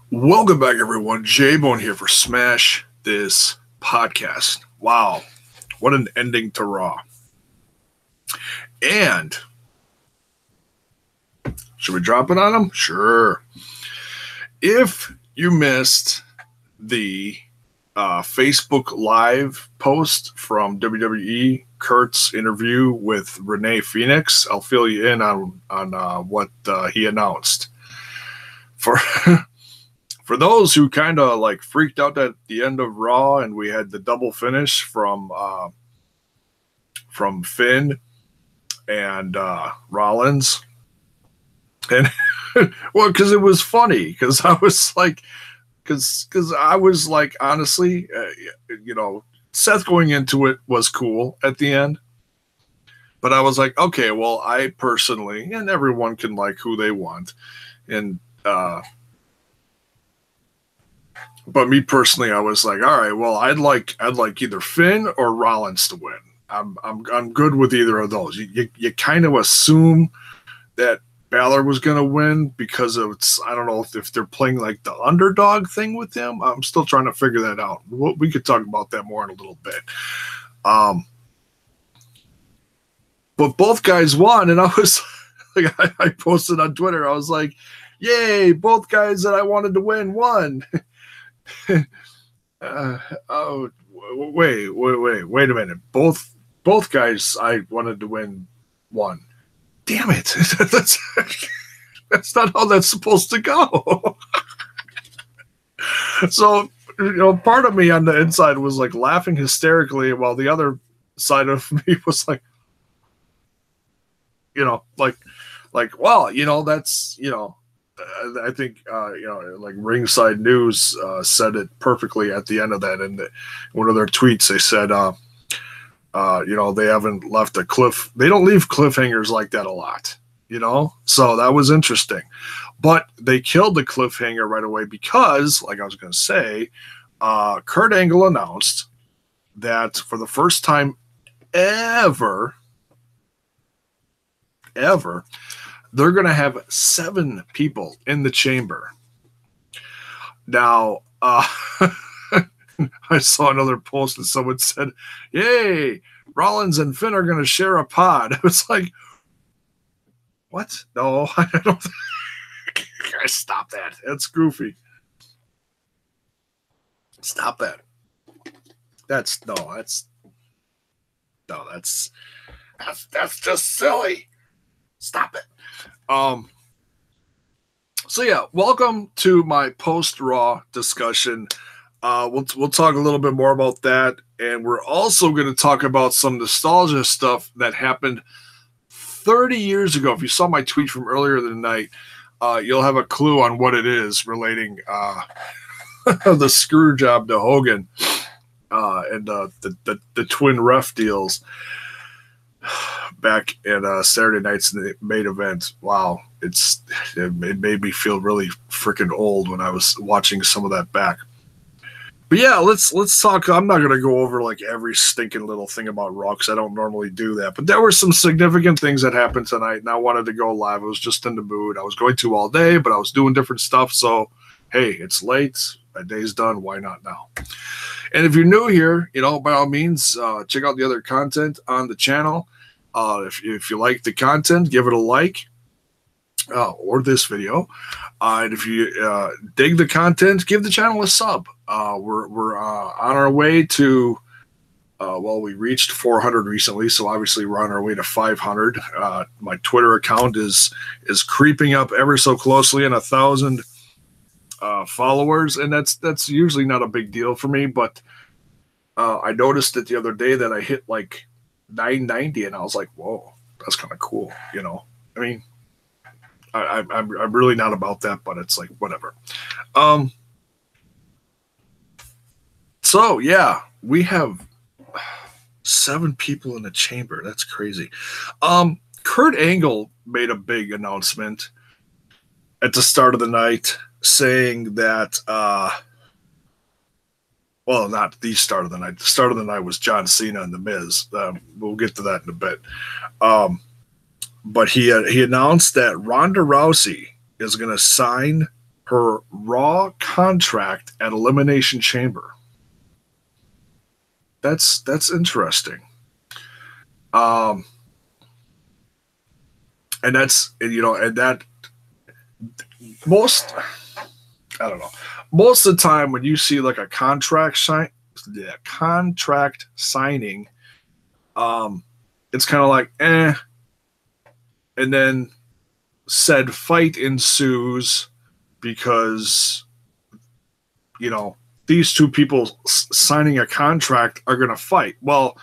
Welcome back, everyone. J-Bone here for Smash This Podcast. Wow, what an ending to Raw. And should we drop it on them? Sure. If you missed the Facebook Live post from WWE, Kurt's interview with Renee Phoenix, I'll fill you in on what he announced. For those who kind of like freaked out at the end of Raw and we had the double finish from Finn and Rollins, and well, because it was funny, because I was like, honestly, Seth going into it was cool at the end, but I was like, okay, well, I personally, and everyone can like who they want, and but me personally, I was like, all right, well, I'd like either Finn or Rollins to win. I'm good with either of those. You kind of assume that Balor was going to win because I don't know if they're playing like the underdog thing with him. I'm still trying to figure that out. We could talk about that more in a little bit. But both guys won, and I was like, I posted on Twitter. I was like, yay, both guys that I wanted to win won. Oh, wait a minute. Both guys I wanted to win won. Damn it. That's not how that's supposed to go. So, part of me on the inside was like laughing hysterically while the other side of me was like, well, that's, I think, like Ringside News said it perfectly at the end of that. In one of their tweets, they said, they haven't left a cliff. They don't leave cliffhangers like that a lot, So that was interesting. But they killed the cliffhanger right away because, like I was going to say, Kurt Angle announced that for the first time ever, they're going to have 7 people in the chamber. Now, I saw another post and someone said, yay, Rollins and Finn are going to share a pod. I was like, what? No, I don't think. Stop that. That's goofy. Stop that. That's just silly. Stop it. So yeah, welcome to my post-Raw discussion. We'll talk a little bit more about that, and we're also going to talk about some nostalgia stuff that happened 30 years ago. If you saw my tweet from earlier in the night, you'll have a clue on what it is relating the screw job to Hogan and the twin ref deals back at Saturday night's main event. Wow, it made me feel really freaking old when I was watching some of that back. But yeah, let's talk. I'm not going to go over like every stinking little thing about Raw because I don't normally do that. But there were some significant things that happened tonight, and I wanted to go live. I was just in the mood. I was going to all day, but I was doing different stuff. So, hey, it's late. My day's done. Why not now? And if you're new here, by all means, check out the other content on the channel. If you like the content, give it a like, or this video. And if you dig the content, give the channel a sub. We're on our way to, we reached 400 recently, so obviously we're on our way to 500. My Twitter account is creeping up ever so closely in 1,000 followers, and that's usually not a big deal for me, but I noticed it the other day that I hit like 990, and I was like, whoa, that's kind of cool. I mean, I'm really not about that, but it's like whatever. So yeah, we have 7 people in the chamber. That's crazy. Kurt Angle made a big announcement at the start of the night saying that well, not the start of the night. The start of the night was John Cena and The Miz. We'll get to that in a bit. But he announced that Ronda Rousey is going to sign her Raw contract at Elimination Chamber. That's interesting. And that's, you know, and that most, I don't know, most of the time when you see like a contract signing, it's kind of like, eh. And then said fight ensues because, you know, these two people signing a contract are going to fight. Well,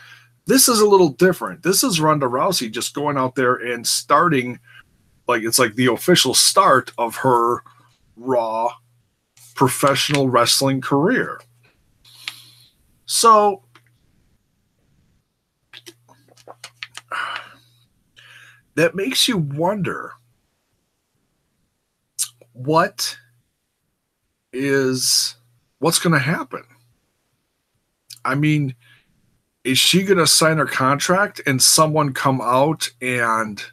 this is a little different. This is Ronda Rousey just going out there and starting, like, it's like the official start of her Raw professional wrestling career. So that makes you wonder what's going to happen. I mean, is she going to sign her contract and someone come out and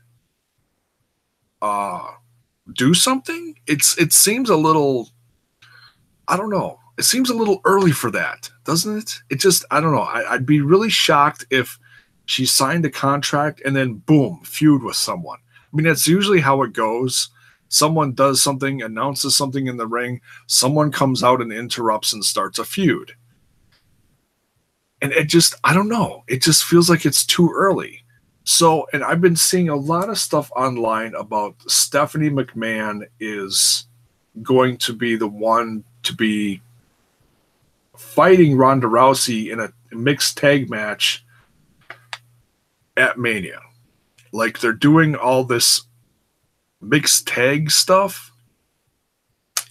do something? It seems a little, I don't know. It seems a little early for that, doesn't it? It just, I don't know. I'd be really shocked if she signed a contract and then boom, feud with someone. I mean, that's usually how it goes. Someone does something, announces something in the ring, someone comes out and interrupts and starts a feud. And it just, I don't know. It just feels like it's too early. So, and I've been seeing a lot of stuff online about Stephanie McMahon is going to be the one to be fighting Ronda Rousey in a mixed tag match at Mania. Like, they're doing all this mixed tag stuff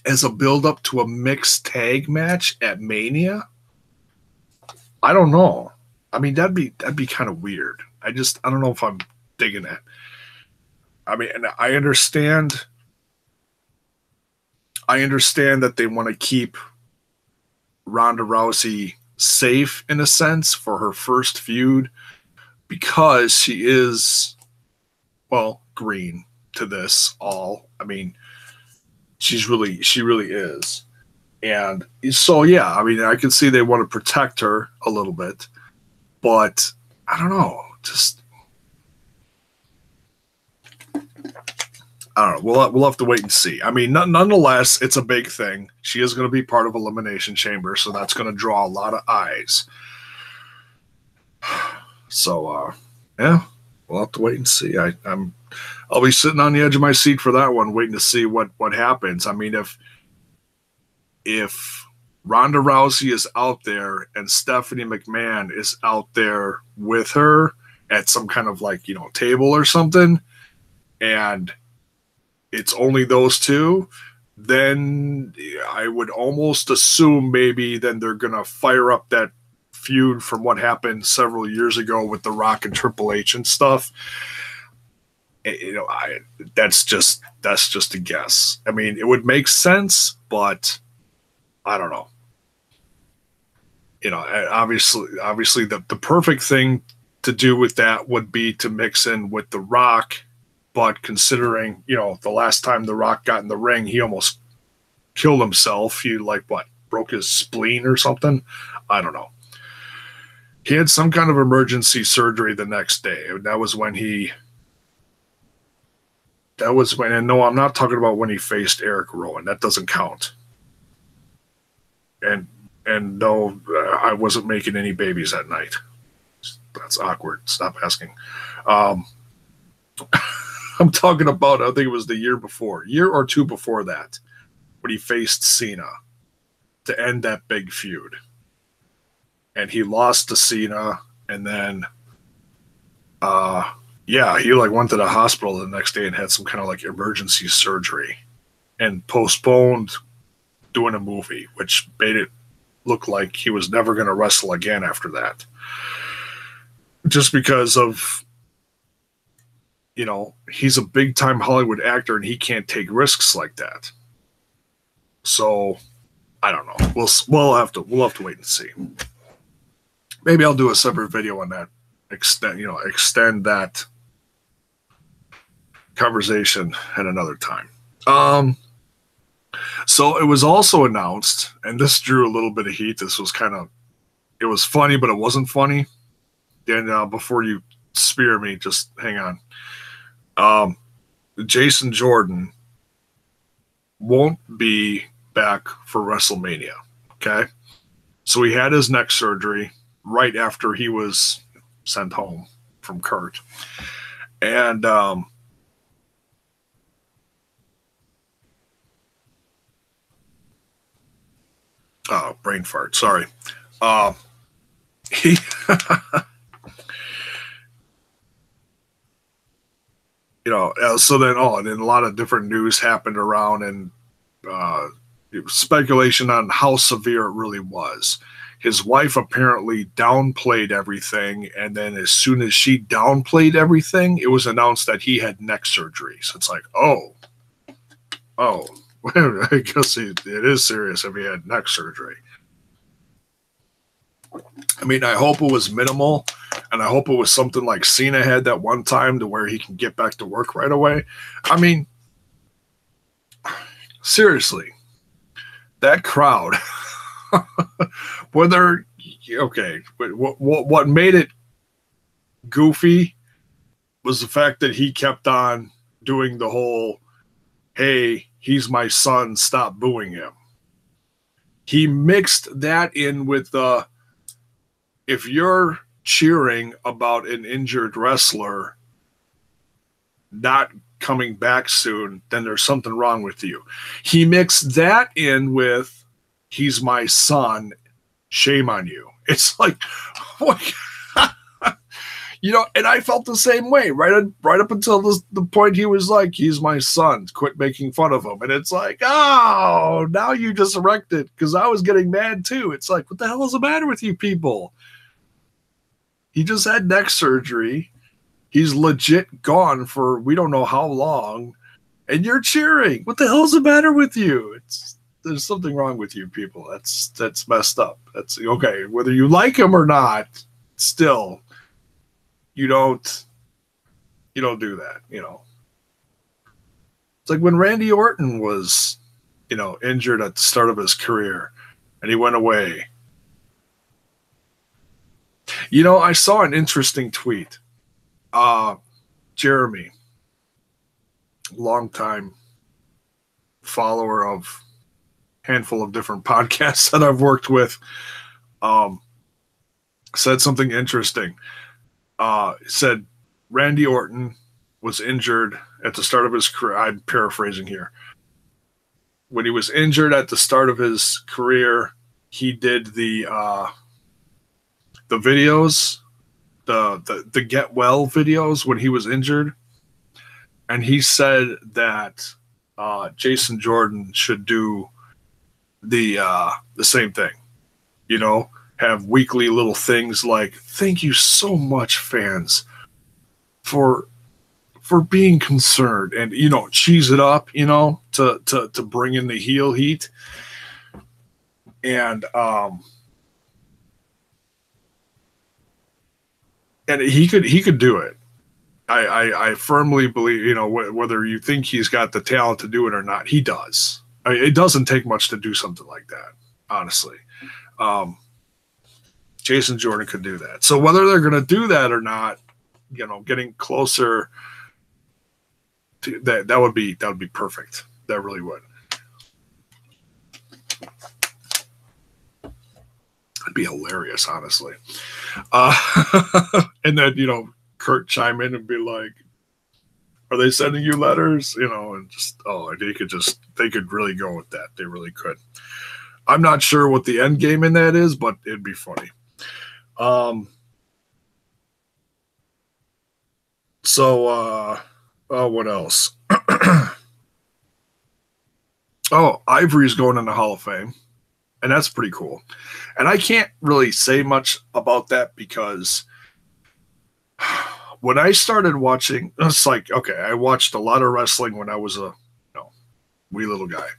as a build-up to a mixed tag match at Mania. I don't know. I mean, that'd be kind of weird. I don't know if I'm digging it. I mean, and I understand that they want to keep Ronda Rousey safe in a sense for her first feud because she is, well, green to this all. I mean, she really is. And so, yeah, I mean, I can see they want to protect her a little bit, but I don't know. Just, I don't know. We'll have to wait and see. I mean, nonetheless, it's a big thing. She is going to be part of Elimination Chamber, so that's going to draw a lot of eyes. So, yeah, we'll have to wait and see. I'll be sitting on the edge of my seat for that one, waiting to see what happens. I mean, if Ronda Rousey is out there and Stephanie McMahon is out there with her at some kind of, like, you know, table or something, and it's only those two, then I would almost assume maybe then they're going to fire up that feud from what happened several years ago with The Rock and Triple H and stuff. You know, that's just a guess. I mean, it would make sense, but I don't know. You know, obviously the perfect thing to do with that would be to mix in with The Rock, but considering, you know, the last time The Rock got in the ring, he almost killed himself. He, like, what, broke his spleen or something? I don't know. He had some kind of emergency surgery the next day. That was when, and no, I'm not talking about when he faced Eric Rowan. That doesn't count. And no, I wasn't making any babies that night. That's awkward. Stop asking. I'm talking about, I think it was the year or two before that, when he faced Cena to end that big feud. And he lost to Cena, and then, he like went to the hospital the next day and had some kind of like emergency surgery and postponed doing a movie, which made it look like he was never going to wrestle again after that. Just because of, you know, he's a big time Hollywood actor and he can't take risks like that. So I don't know. We'll have to wait and see. Maybe I'll do a separate video on that. Extend that conversation at another time. So it was also announced, and this drew a little bit of heat. This was it was funny, but it wasn't funny. And before you spear me, just hang on. Jason Jordan won't be back for WrestleMania. Okay. So he had his neck surgery right after he was sent home from Kurt. And brain fart, sorry. He so then a lot of different news happened around, and speculation on how severe it really was. His wife apparently downplayed everything, and then as soon as she downplayed everything, it was announced that he had neck surgery. So it's like, oh, I guess it is serious if he had neck surgery. I mean, I hope it was minimal, and I hope it was something like Cena had that one time to where he can get back to work right away. I mean, seriously, that crowd, what made it goofy was the fact that he kept on doing the whole, hey, he's my son, stop booing him. He mixed that in with the, if you're cheering about an injured wrestler not coming back soon, then there's something wrong with you. He mixed that in with, he's my son, shame on you. It's like, what? And I felt the same way right up until the point he was like, he's my son, quit making fun of him. And it's like, oh, now you just wrecked it, because I was getting mad too. It's like, what the hell is the matter with you people? He just had neck surgery. He's legit gone for we don't know how long, and you're cheering. What the hell is the matter with you? There's something wrong with you people. That's messed up. That's okay. Whether you like him or not, still, you don't do that. It's like when Randy Orton was, injured at the start of his career, and he went away. I saw an interesting tweet. Jeremy, longtime follower of a handful of different podcasts that I've worked with, said something interesting. Said Randy Orton was injured at the start of his career. I'm paraphrasing here. When he was injured at the start of his career, he did the videos, the get well videos when he was injured, and he said that Jason Jordan should do the same thing. Have weekly little things like, thank you so much, fans, for being concerned, and cheese it up, to bring in the heel heat. And he could do it. I firmly believe, whether you think he's got the talent to do it or not, he does. It doesn't take much to do something like that, honestly. Jason Jordan could do that. So whether they're going to do that or not, getting closer to that would be perfect. That really would. It'd be hilarious, honestly. And then, Kurt chime in and be like, are they sending you letters? And just, they could really go with that. They really could. I'm not sure what the end game in that is, but it'd be funny. What else? Ivory's going in the Hall of Fame, and that's pretty cool. And I can't really say much about that because when I started watching, it's like, okay, I watched a lot of wrestling when I was a wee little guy.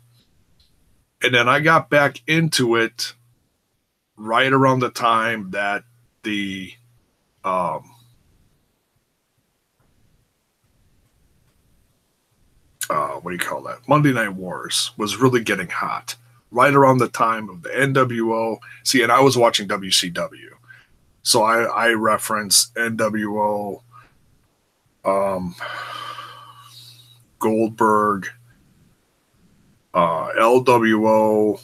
And then I got back into it right around the time that the what do you call that? Monday Night Wars was really getting hot. Right around the time of the NWO. See, and I was watching WCW. So I reference NWO, Goldberg, LWO,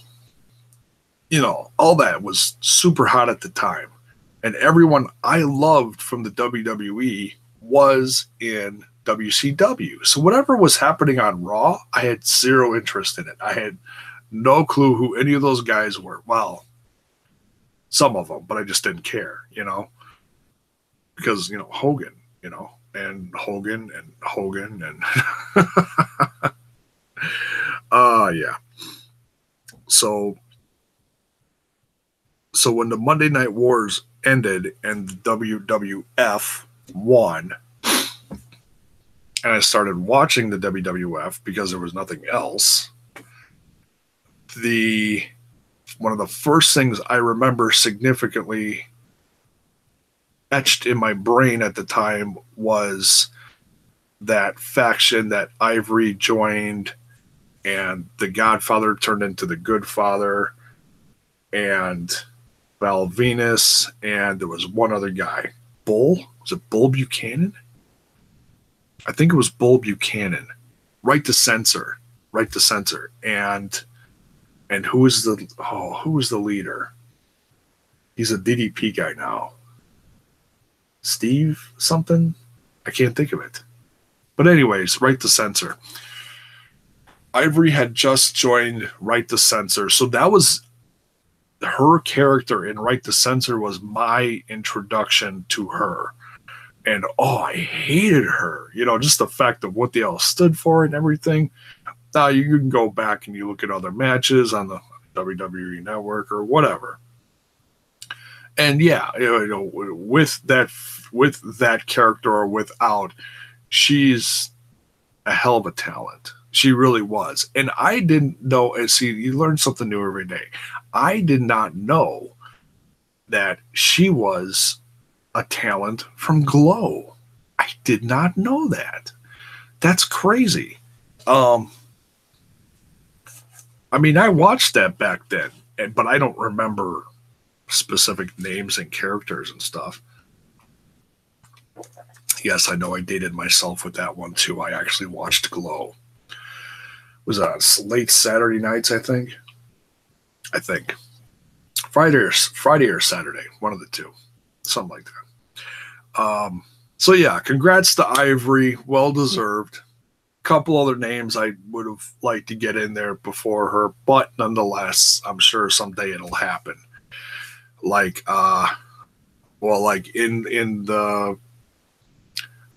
all that was super hot at the time. And everyone I loved from the WWE was in WCW. So whatever was happening on Raw, I had zero interest in it. I had no clue who any of those guys were. Well, some of them, but I just didn't care, because, Hogan, and Hogan and Hogan and yeah. So when the Monday Night Wars ended and the WWF won, and I started watching the WWF because there was nothing else, one of the first things I remember significantly etched in my brain at the time was that faction that Ivory joined, and the Godfather turned into the Good Father, and Val Venus, and there was one other guy. Was it Bull Buchanan? I think it was Bull Buchanan. Right to Censor. And who was the leader? He's a DDP guy now. Steve something? I can't think of it. But anyways, Right to Censor. Ivory had just joined Right to Censor, so that was her character in Right to Censor was my introduction to her. And I hated her. Just the fact of what the hell stood for and everything. Now you can go back and you look at other matches on the WWE Network or whatever. And yeah, with that character or without, she's a hell of a talent. She really was. And I didn't know, and see, you learn something new every day. I did not know that she was a talent from Glow. I did not know that. That's crazy. I watched that back then, but I don't remember specific names and characters and stuff. Yes, I know I dated myself with that one too. I actually watched Glow. It was on late Saturday nights, I think. Friday or Saturday, one of the two, something like that. So yeah, congrats to Ivory, well deserved. Couple other names I would have liked to get in there before her, but nonetheless, I'm sure someday it'll happen. Like in the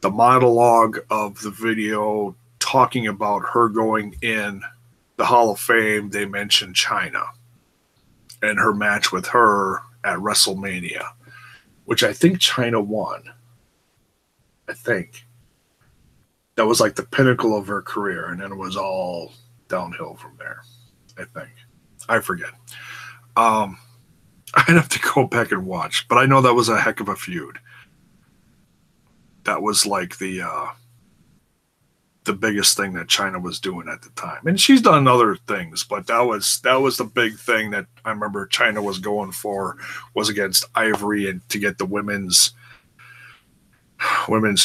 monologue of the video talking about her going in the Hall of Fame, they mentioned Chyna and her match with her at WrestleMania, which I think Chyna won. I think that was like the pinnacle of her career, and then it was all downhill from there. I think. I forget. I'd have to go back and watch, but I know that was a heck of a feud. That was like the biggest thing that Chyna was doing at the time. And she's done other things, but that was the big thing that I remember Chyna was going for, was against Ivory and to get the women's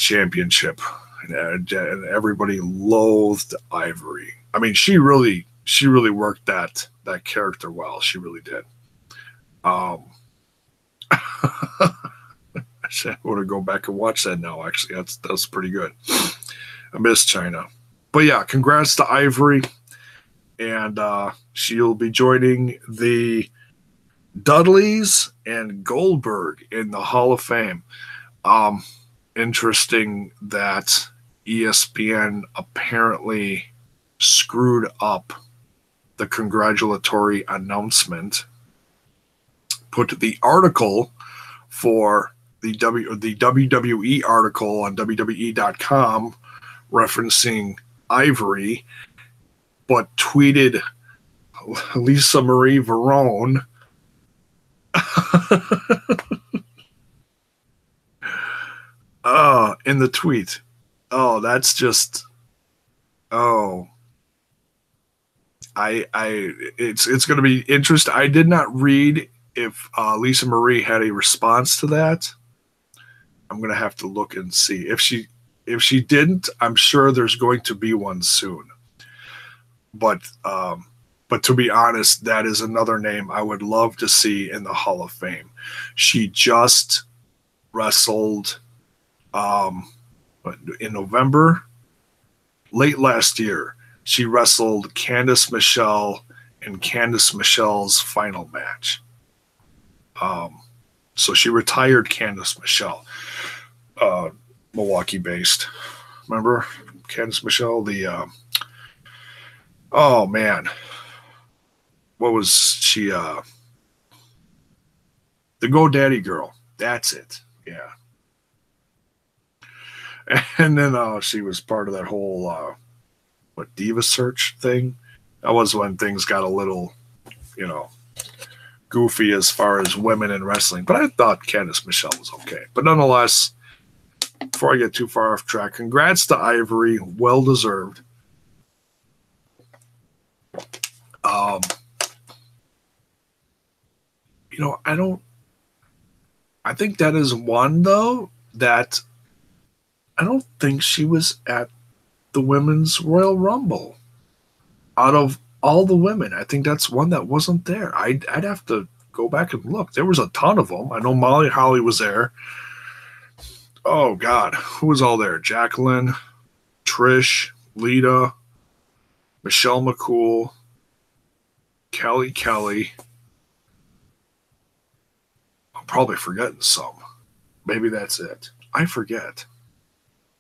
championship. And everybody loathed Ivory. She really worked that character well. She really did. I want to go back and watch that now. Actually, that's pretty good. I miss Chyna, but yeah, congrats to Ivory, and she'll be joining the Dudleys and Goldberg in the Hall of Fame. Interesting that ESPN apparently screwed up the congratulatory announcement. Put the article for the WWE article on WWE.com referencing Ivory, but tweeted Lisa Marie Verone. In the tweet. Oh, that's just. Oh, it's going to be interesting. I did not read if Lisa Marie had a response to that. I'm going to have to look and see if she didn't. I'm sure there's going to be one soon. But to be honest, that is another name I would love to see in the Hall of Fame. She just wrestled in November, late last year. She wrestled Candice Michelle in Candice Michelle's final match. So she retired Candice Michelle, Milwaukee-based. Remember Candice Michelle? Oh man, what was she? The GoDaddy girl. That's it. Yeah. And then she was part of that whole Diva Search thing. That was when things got a little, goofy as far as women in wrestling. But I thought Candice Michelle was okay. But nonetheless, before I get too far off track, congrats to Ivory. Well deserved. I think that is one, though, that I don't think she was at the Women's Royal Rumble. Out of all the women, I think that's one that wasn't there. I'd have to go back and look. There was a ton of them. I know Molly Holly was there. Oh, God. Who was all there? Jacqueline, Trish, Lita, Michelle McCool, Kelly. I'm probably forgetting some. Maybe that's it. I forget.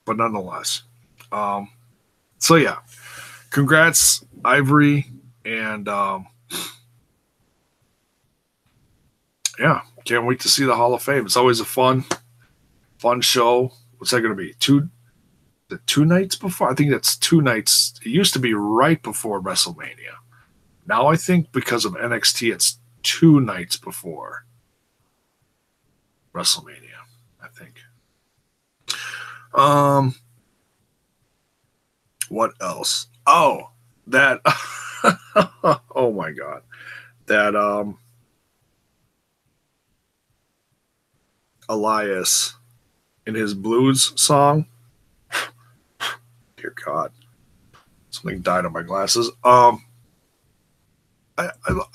But nonetheless. So, yeah. Congrats, Ivory. And, yeah, can't wait to see the Hall of Fame. It's always a fun show. What's that going to be? Two nights before? I think that's 2 nights. It used to be right before WrestleMania. Now I think because of NXT, it's 2 nights before WrestleMania, I think. What else? Oh, that oh my God. That Elias in his blues song. Dear God. Something died on my glasses. I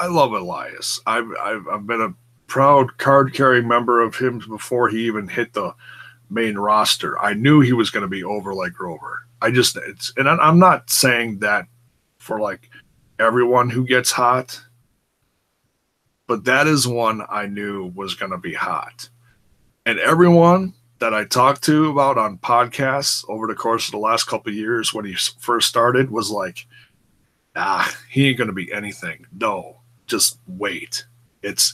love Elias. I've been a proud card-carrying member of him before he even hit the main roster. I knew he was going to be over like Grover. And I'm not saying that for like everyone who gets hot, but that is one I knew was going to be hot. And everyone that I talked to about on podcasts over the course of the last couple of years when he first started was like, he ain't going to be anything. No, just wait. It's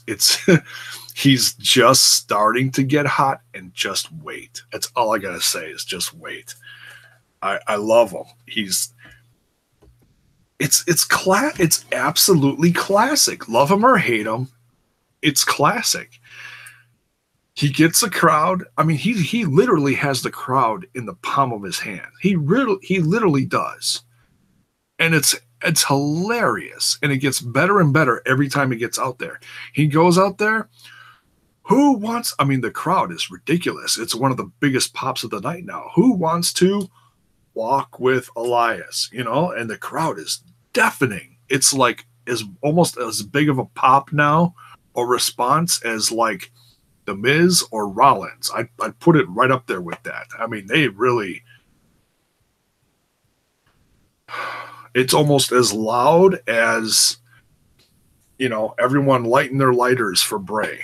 he's just starting to get hot, and just wait. That's all I got to say is just wait. I love him. It's absolutely classic. Love him or hate him, it's classic. He gets a crowd. I mean, he literally has the crowd in the palm of his hand. He literally does. And it's hilarious. And it gets better and better every time he gets out there. He goes out there. The crowd is ridiculous. It's one of the biggest pops of the night now. Who wants to walk with Elias? And the crowd is deafening. It's like almost as big of a pop now or response as like The Miz or Rollins. I'd put it right up there with that. I mean, they really... It's almost as loud as, everyone lighting their lighters for Bray.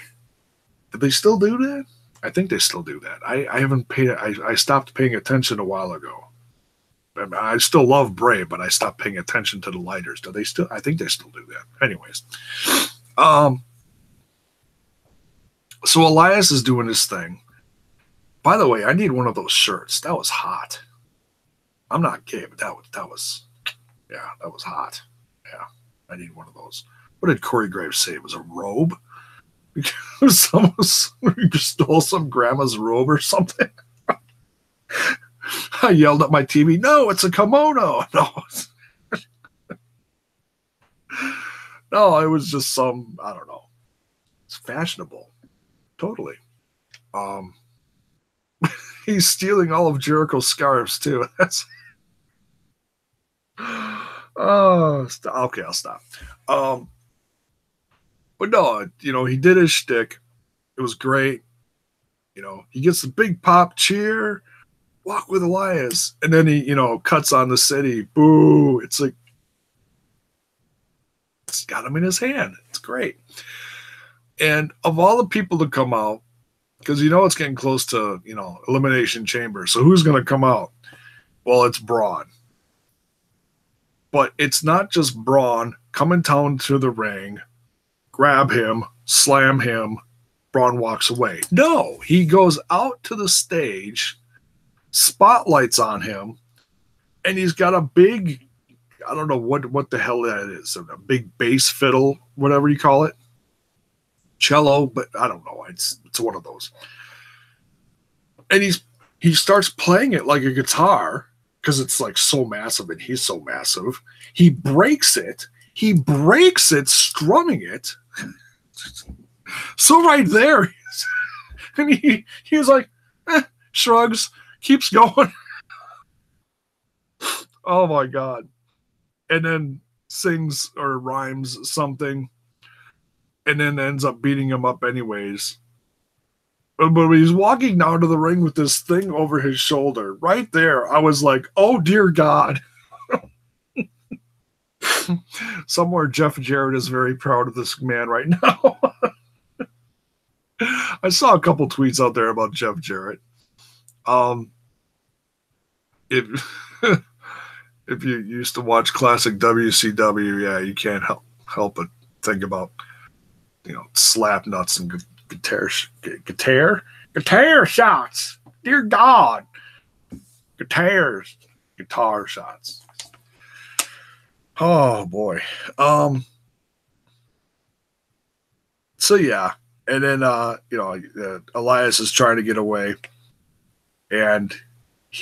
Did they still do that? I think they still do that. I haven't paid... I stopped paying attention a while ago. I still love Bray, but I stopped paying attention to the lighters. Do they still? I think they still do that. Anyways. So Elias is doing his thing. By the way, I need one of those shirts. That was hot. I'm not gay, but that was hot. Yeah. I need one of those. What did Corey Graves say? It was a robe? Someone just stole some grandma's robe or something. I yelled at my TV, no, it's a kimono. No, it was just some, I don't know. It's fashionable. Totally. He's stealing all of Jericho's scarves too. That's okay, I'll stop. But no, he did his shtick. It was great. He gets the big pop cheer, walk with Elias, and then he, cuts on the city. Boo! It's like it's got him in his hand. It's great. And of all the people to come out, because it's getting close to Elimination Chamber. So who's going to come out? Well, it's Braun. But it's not just Braun coming down to the ring, grab him, slam him, Braun walks away. No, he goes out to the stage, spotlights on him, and he's got a big, I don't know what the hell that is, a big bass fiddle, whatever you call it, cello, but I don't know. It's one of those. And he starts playing it like a guitar because it's like so massive and he's so massive. He breaks it, strumming it. So right there, and he was like, shrugs, keeps going. Oh my God. And then sings or rhymes something, and then ends up beating him up anyways. But when he's walking down to the ring with this thing over his shoulder, right there, I was like, oh dear God. Somewhere Jeff Jarrett is very proud of this man right now. I saw a couple tweets out there about Jeff Jarrett. If you used to watch classic WCW, yeah, you can't help but think about slap nuts and guitar shots. Dear God, guitar shots. Oh boy. So yeah, and then Elias is trying to get away, and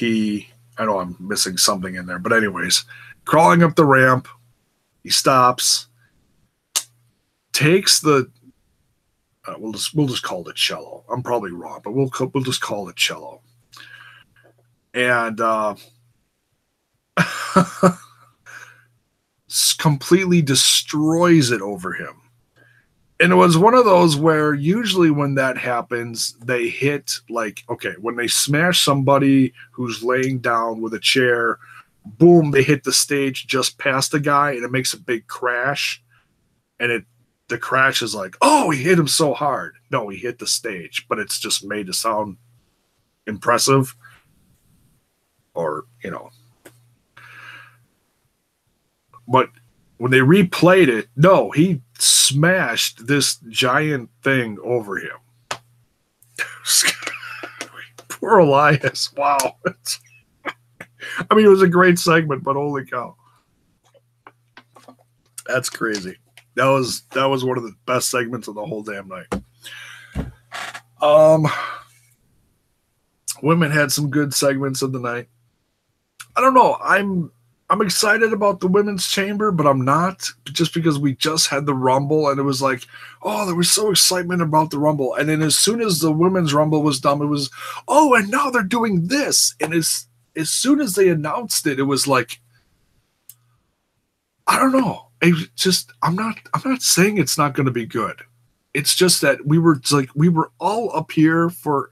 I know I'm missing something in there, but anyways, crawling up the ramp, he stops, takes the we'll just call it cello. I'm probably wrong, but we'll just call it cello, and completely destroys it over him. And it was one of those where usually when that happens, they hit when they smash somebody who's laying down with a chair, boom, they hit the stage just past the guy, and it makes a big crash. And the crash is like, oh, he hit him so hard. No, he hit the stage, but it's just made to sound impressive. Or, But when they replayed it, no, he smashed this giant thing over him. Poor Elias. Wow. I mean, it was a great segment, but holy cow. That's crazy. That was one of the best segments of the whole damn night. Women had some good segments of the night. I don't know. I'm excited about the women's chamber, but I'm not, just because we just had the Rumble and it was like, oh, there was so excitement about the Rumble. And then as soon as the women's Rumble was done, it was, oh, and now they're doing this. And as soon as they announced it, it was like, I don't know. I'm not saying it's not going to be good. It's just that we were all up here for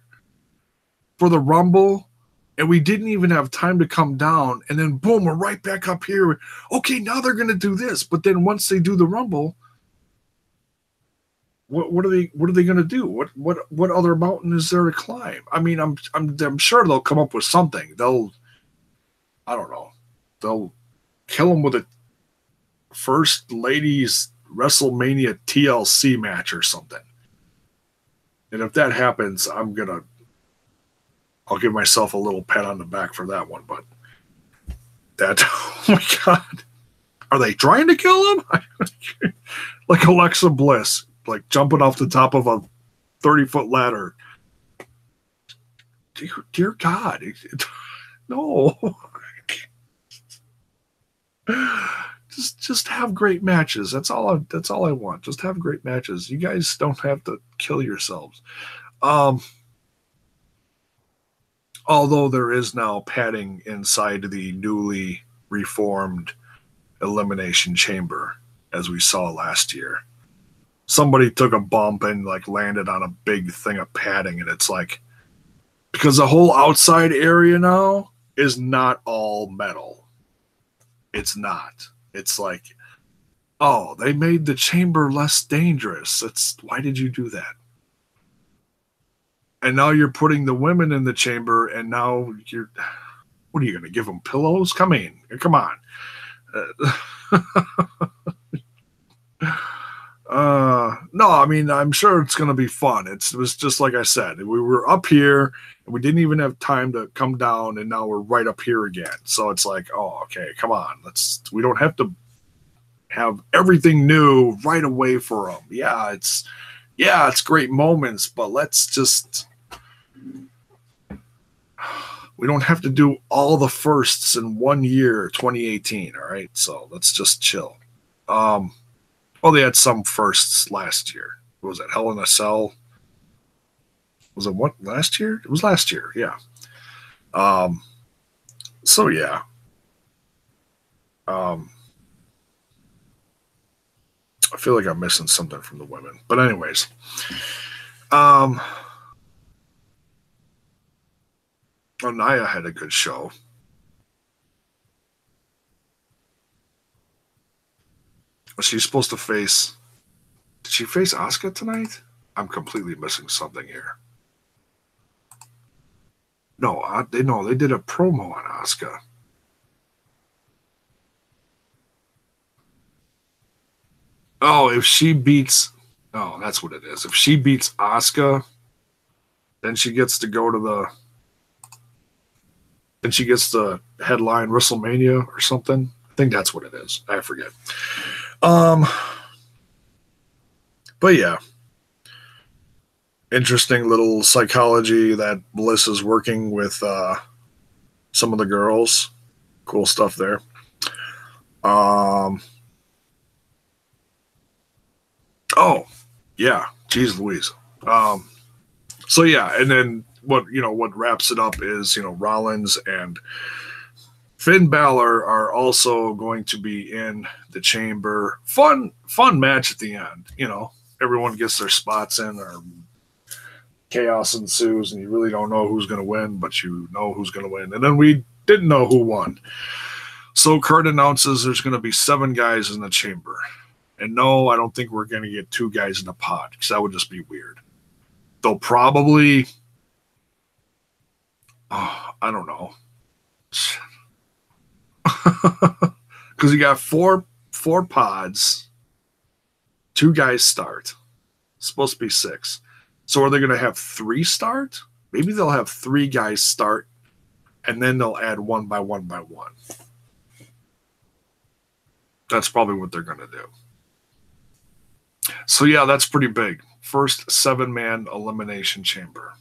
the Rumble, and we didn't even have time to come down. And then, boom, we're right back up here. Okay, now they're going to do this. But then once they do the Rumble, what are they going to do? What other mountain is there to climb? I mean, I'm sure they'll come up with something. I don't know. They'll kill them with a First Ladies WrestleMania TLC match or something. And if that happens, I'll give myself a little pat on the back for that one, but oh my God. Are they trying to kill him? Like Alexa Bliss, like jumping off the top of a 30-foot ladder. Dear God, no. Just have great matches. That's all I want. Just have great matches. You guys don't have to kill yourselves. Although there is now padding inside the newly reformed Elimination Chamber, as we saw last year. Somebody took a bump and like landed on a big thing of padding, and it's like, because the whole outside area now is not all metal. It's not. It's like, oh, they made the chamber less dangerous. Why did you do that? And now you're putting the women in the chamber, and now what are you going to give them pillows? Come on. No, I mean, I'm sure it's going to be fun. It was just like I said, we were up here and we didn't even have time to come down, and now we're right up here again. So it's like, oh, okay, come on. We don't have to have everything new right away for them. Yeah, it's great moments, but we don't have to do all the firsts in 1 year, 2018. All right. So let's just chill. Well, they had some firsts last year. What was that? Hell in a Cell? Was it what last year? It was last year. Yeah. So yeah. I feel like I'm missing something from the women, but anyways, Nia had a good show. Was she supposed to face? Did she face Asuka tonight? I'm completely missing something here. No, they did a promo on Asuka. Oh, if she beats, oh, that's what it is. If she beats Asuka, then she gets to go to then she gets to headline WrestleMania or something. I think that's what it is. I forget. But yeah, interesting little psychology that Bliss is working with some of the girls. Cool stuff there. Oh, yeah. Jeez Louise. So yeah, and then what wraps it up is, Rollins and Finn Balor are also going to be in the chamber. Fun match at the end. Everyone gets their spots in, or chaos ensues, and you really don't know who's going to win, but you know who's going to win. And then we didn't know who won. So Kurt announces there's going to be 7 guys in the chamber. And no, I don't think we're going to get 2 guys in a pod, because that would just be weird. They'll probably, I don't know. Because you got four pods, 2 guys start. It's supposed to be 6. So are they going to have 3 start? Maybe they'll have 3 guys start, and then they'll add 1 by 1 by 1. That's probably what they're going to do. So yeah, that's pretty big. First 7-man elimination chamber.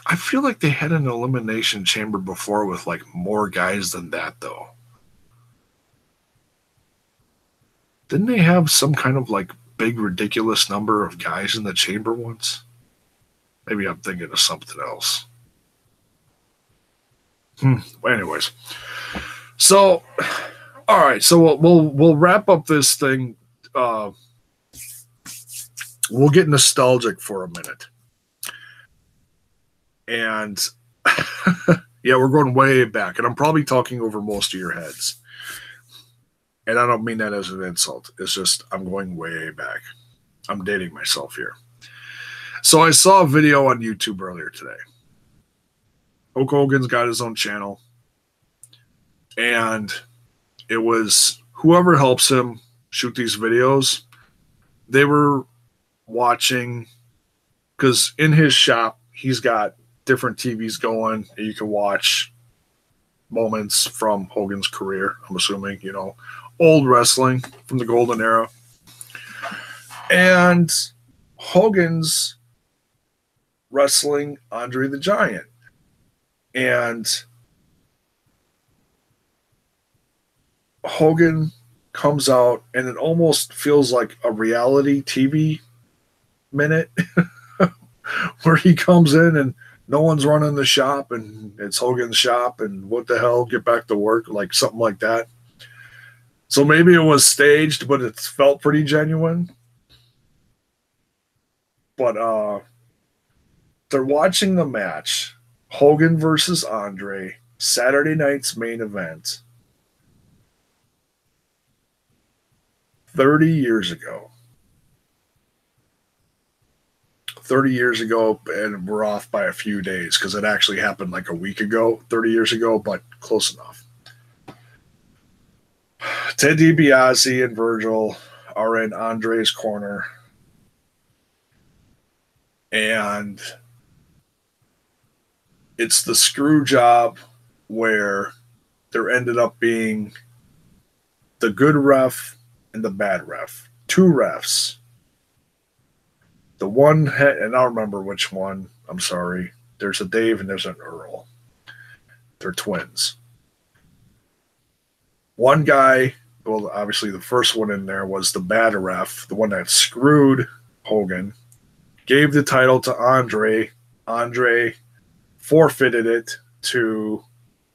I feel like they had an elimination chamber before with like more guys than that, though. Didn't they have some kind of like big ridiculous number of guys in the chamber once? Maybe I'm thinking of something else. Anyways, so all right, so we'll wrap up this thing. We'll get nostalgic for a minute. And yeah, we're going way back, and I'm probably talking over most of your heads. And I don't mean that as an insult. It's just I'm going way back. I'm dating myself here. So I saw a video on YouTube earlier today. Hulk Hogan's got his own channel. And it was whoever helps him shoot these videos. They were watching, because in his shop, he's got different TVs going. You can watch moments from Hogan's career, I'm assuming, old wrestling from the golden era. And Hogan's wrestling Andre the Giant. And Hogan comes out, and it almost feels like a reality TV minute where he comes in and no one's running the shop and it's Hogan's shop and what the hell, get back to work, like something like that. So maybe it was staged, but it felt pretty genuine. But they're watching the match, Hogan versus Andre, Saturday night's main event, 30 years ago. 30 years ago, and we're off by a few days because it actually happened like a week ago, 30 years ago, but close enough. Ted DiBiase and Virgil are in Andre's corner. And it's the screw job where there ended up being the good ref and the bad ref. Two refs. The one, and I don't remember which one, I'm sorry. There's a Dave and there's an Earl. They're twins. One guy, well, obviously the first one in there was the bad ref, the one that screwed Hogan, gave the title to Andre. Andre forfeited it to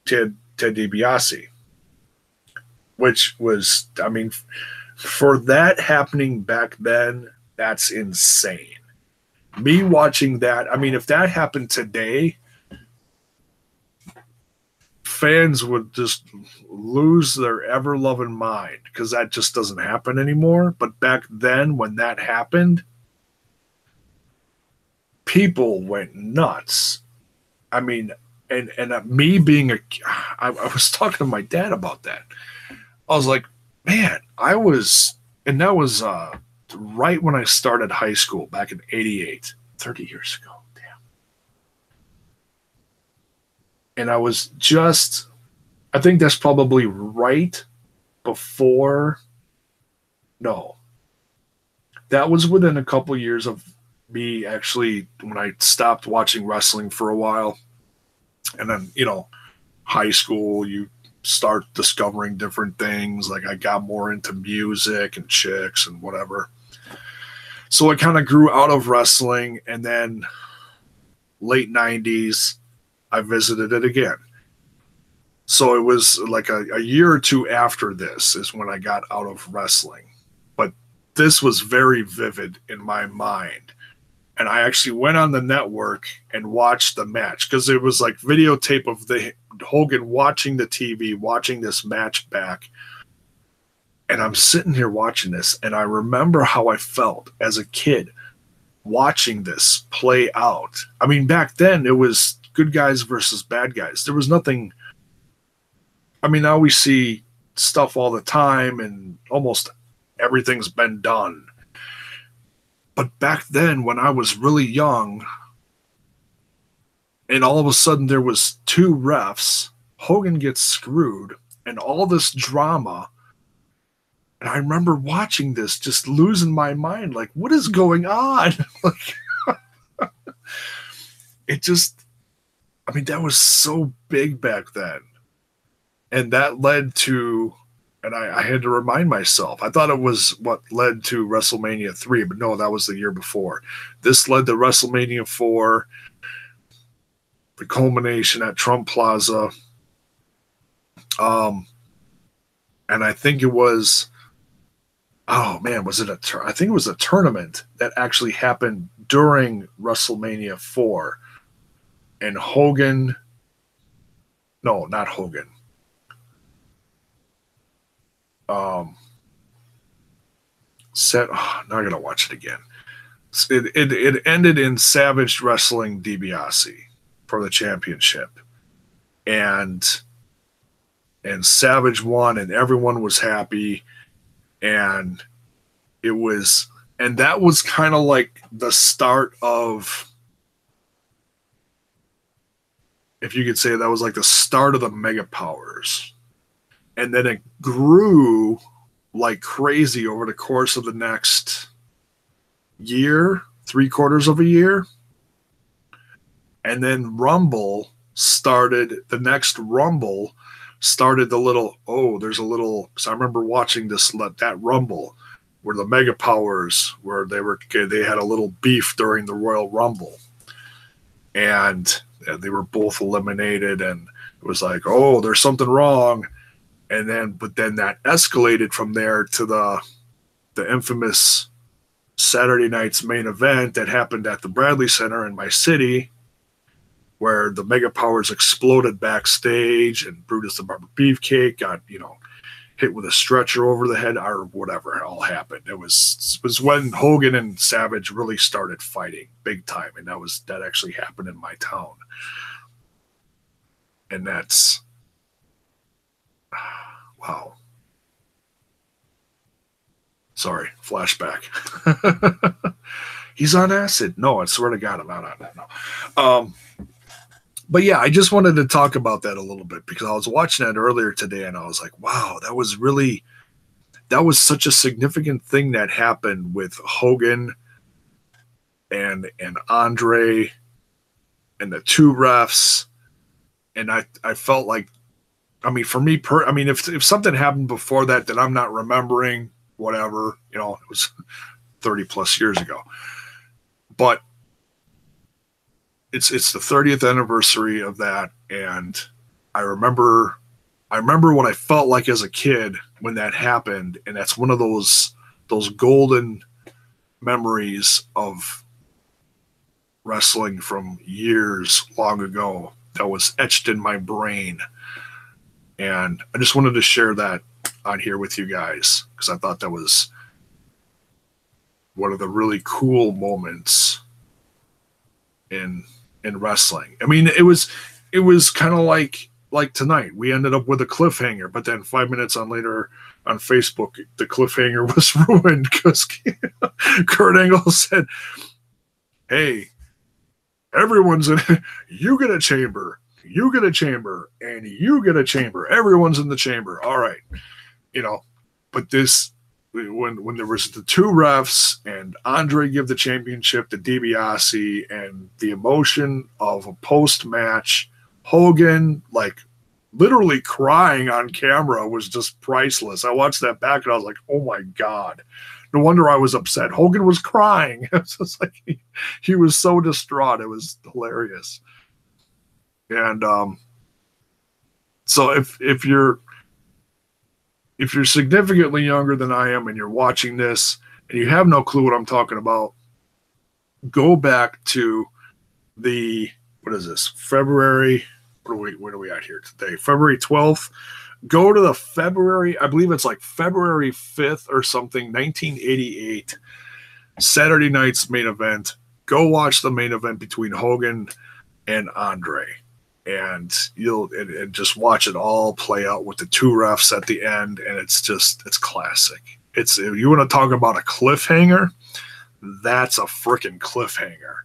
Ted DiBiase, which was, I mean, for that happening back then, that's insane. Me watching that, I mean, if that happened today, fans would just lose their ever-loving mind because that just doesn't happen anymore. But back then, when that happened, people went nuts. I mean, and me being I was talking to my dad about that. I was like, man, and that was right when I started high school back in 88, 30 years ago. Damn. And I was I think that's probably right before, no, that was within a couple years of me actually, when I stopped watching wrestling for a while. And then, high school, you start discovering different things. Like I got more into music and chicks and whatever. So I kind of grew out of wrestling, and then late 90s, I visited it again. So it was like a year or two after this is when I got out of wrestling. But this was very vivid in my mind. And I actually went on the network and watched the match because it was like videotape of the Hogan watching the TV, watching this match back. And I'm sitting here watching this, and I remember how I felt as a kid watching this play out. I mean, back then it was good guys versus bad guys. There was nothing. I mean, now we see stuff all the time, and almost everything's been done. But back then, when I was really young, and all of a sudden there was two refs, Hogan gets screwed, and all this drama. And I remember watching this, just losing my mind. Like, what is going on? Like, it just, I mean, that was so big back then. And that led to, and I had to remind myself, I thought it was what led to WrestleMania 3, but no, that was the year before. This led to WrestleMania 4, the culmination at Trump Plaza. And I think it was, oh man, was it I think it was a tournament that actually happened during WrestleMania 4. And Hogan, no, not Hogan. Now I gotta watch it again. It ended in Savage wrestling DiBiase for the championship, and Savage won, and everyone was happy, and that was kind of like the start of if you could say that was like the start of the Mega Powers. And then it grew like crazy over the course of the next year, 3/4 of a year. And then Rumble started, the next Rumble started the little, there's a little, so I remember watching that Rumble where the Mega Powers, where they had a little beef during the Royal Rumble. And they were both eliminated, and it was like, there's something wrong. And then, but then that escalated from there to the infamous Saturday night's main event that happened at the Bradley Center in my city, where the Mega Powers exploded backstage, and Brutus the Barber Beefcake got, hit with a stretcher over the head, or whatever all happened. It was when Hogan and Savage really started fighting big time, and that actually happened in my town. And that's wow. Sorry, flashback. He's on acid. No, I swear to God, I'm not on that. No. But yeah, I just wanted to talk about that a little bit because I was watching that earlier today, and I was like, wow, that was such a significant thing that happened with Hogan and Andre and the two refs. And I felt like, I mean, for me, if something happened before that I'm not remembering, whatever, it was 30 plus years ago. But it's the 30th anniversary of that, and I remember what I felt like as a kid when that happened, and that's one of those golden memories of wrestling from years long ago that was etched in my brain. And I just wanted to share that on here with you guys because I thought that was one of the really cool moments in wrestling. I mean, it was kind of like tonight. We ended up with a cliffhanger, but then 5 minutes later on Facebook, the cliffhanger was ruined because Kurt Angle said, "Hey, everyone's in. You get a chamber. You get a chamber, and you get a chamber. Everyone's in the chamber. All right, But this, when there was the two refs and Andre give the championship to DiBiase, and the emotion of a post-match, Hogan like literally crying on camera was just priceless. I watched that back and I was like, oh my God. No wonder I was upset. Hogan was crying. It's just like he was so distraught. It was hilarious. And so if you're significantly younger than I am and you're watching this and you have no clue what I'm talking about, go back to what is this? February, what are we at here today? February 12th. Go to the February, I believe it's like February 5th or something, 1988, Saturday night's main event. Go watch the main event between Hogan and Andre. And and just watch it all play out with the two refs at the end, and it's classic. If you want to talk about a cliffhanger, that's a freaking cliffhanger.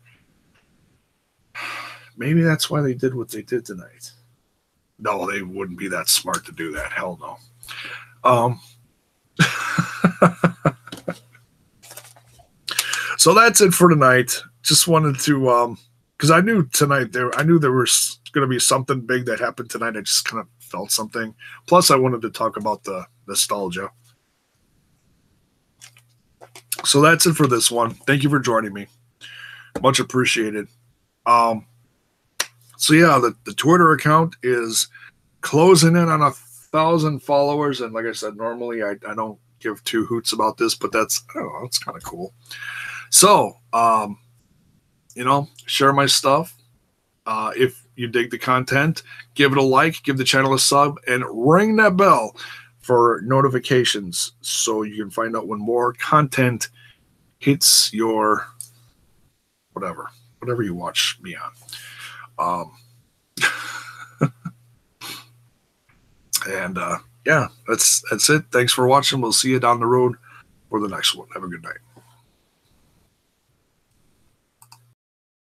Maybe that's why they did what they did tonight. No, they wouldn't be that smart to do that. Hell no. So that's it for tonight. Just wanted to because I knew there was going to be something big that happened tonight. I just kind of felt something. Plus, I wanted to talk about the nostalgia. So that's it for this one. Thank you for joining me. Much appreciated. So yeah, the Twitter account is closing in on 1,000 followers, and like I said, normally I don't give two hoots about this, but that's kind of cool. So share my stuff. If you dig the content, give it a like, give the channel a sub, and ring that bell for notifications so you can find out when more content hits your whatever you watch me on. And yeah, that's it. Thanks for watching. We'll see you down the road for the next one. Have a good night.